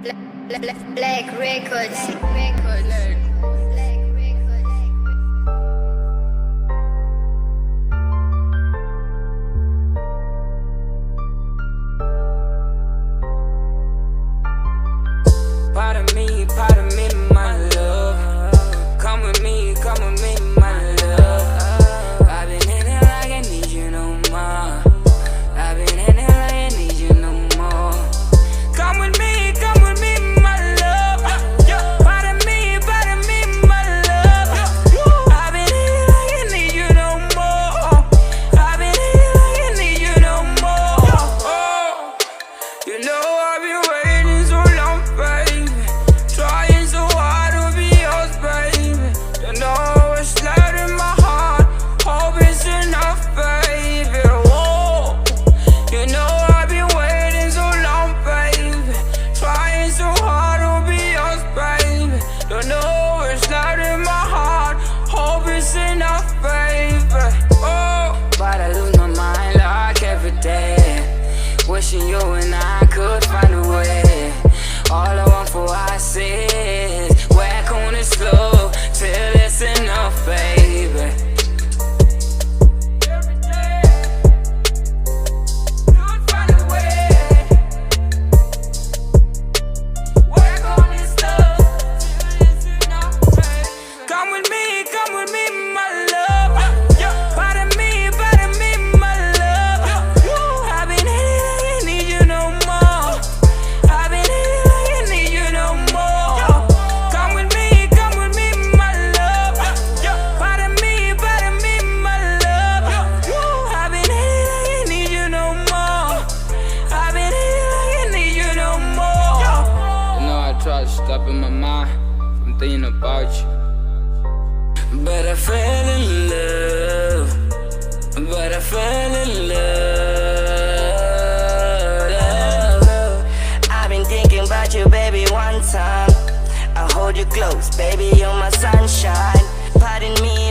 Black Records. Pardon me, my love. Come with me, my love. I've been in it like I need you no more. I've been in it like I need you no more. Come with me, my love. Pardon me, my love. I've been in it like I need you no more. I've been in it like I need you no more. Oh, you know I've been waiting so long, baby. Trying so hard to be yours, baby. You know it's loud in my heart. Hope it's enough, baby. Whoa, you know I've been waiting so long, baby. Trying so hard to be yours, baby. You know it's loud in my heart. Hope it's enough, baby. Oh, but I lose my mind like every day. Wishing you and I could find a way. All I want for us is whack on it slow till it's enough, baby. Every day, you'd find a way. Whack on it slow till it's enough, baby. Come with me, my love. Pardon me, my love. I've been in it like I need you no more. I've been in it like I need you no more. Come with me, my love. Pardon me, my love. I've been in it like I need you no more. I've been in it like I need you no more. You know I try to stop in my mind from thinking about you, but I fell in love. But I fell in love. I've been thinking about you, baby, one time. I hold you close, baby, you're my sunshine. Pardon me